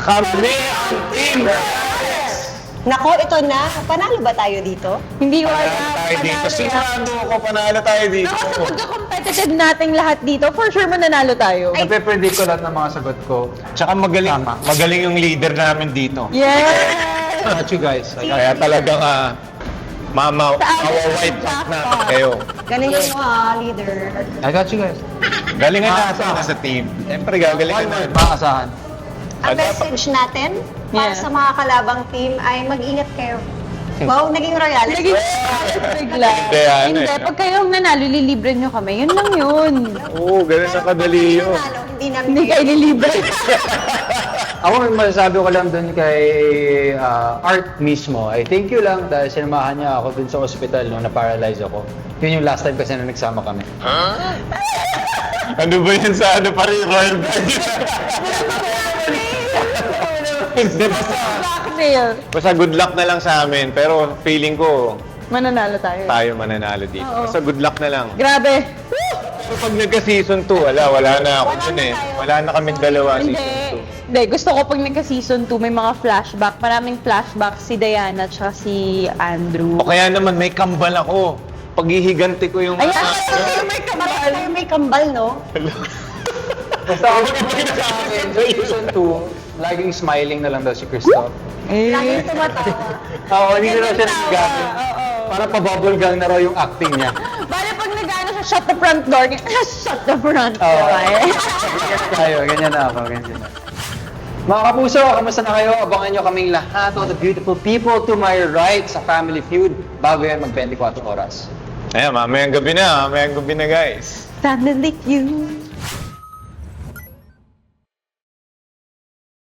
Kami ang Team Morales! Nako, ito na. Panalo ba tayo dito? Hindi Panalo wala. tayo dito. Sigurado ako panalo tayo dito. Ako sa pagka-competitive nating lahat dito, for sure mananalo tayo. Nape-predict ko lahat ng mga sagot ko. Tsaka magaling yung leader namin dito. Yes! Got you guys. Kaya talagang mama, white pack na kayo. Galingan mo leader. I got you guys. Galingan natin sa team. Siyempre, gagalingan natin. Makakasahan. Ang message natin para sa mga kalabang team ay mag-ingat kayo. Wow, naging royalty. Naging bigla. Hindi, ano Hindi, eh. pag kayong nanalo, lilibre nyo kami. Yun lang yun. Oo, ganun sa kadali yun. Hindi namin Hindi kayo lilibre. Ako, masasabi ko lang dun kay Art mismo, ay thank you lang dahil sinamahan niya ako dun sa ospital nung na-paralyze ako. Yun yung last time kasi na nagsama kami. Ano ba yun sa ano pa rin, Royal Blood? Blackmail. Basta good luck na lang sa amin, pero feeling ko Mananalo tayo. tayo mananalo dito. Oo. Basta good luck na lang. Grabe. So pag nagka-season 2, wala na ako dun eh. Wala na kaming dalawa Hindi. season Hindi, gusto ko pag nagka-season 2, may mga flashback. Maraming flashback si Diana at si 2. Andrew. O kaya naman may kambal ako. Paghihiganti ko yung... Ayan, may kambal. May kambal, no? Basta ako sa akin, sa season 2, laging smiling na lang daw si Christoph. Laging tumatawa. Oo, hindi na raw siya Tawa. naggamit. Oo. Parang pa-bubble gang na raw yung acting niya. Bale, pag nag-ano siya, shut the front door. Shut the front door. Oo. Ganyan tayo, ganyan na ako, ganyan na. Mga kapuso, kamusta na kayo? Abangan nyo kaming lahat of the beautiful people to my right sa Family Feud bago yan mag 24 oras. Ayan, mamayang gabi na guys. Family feud.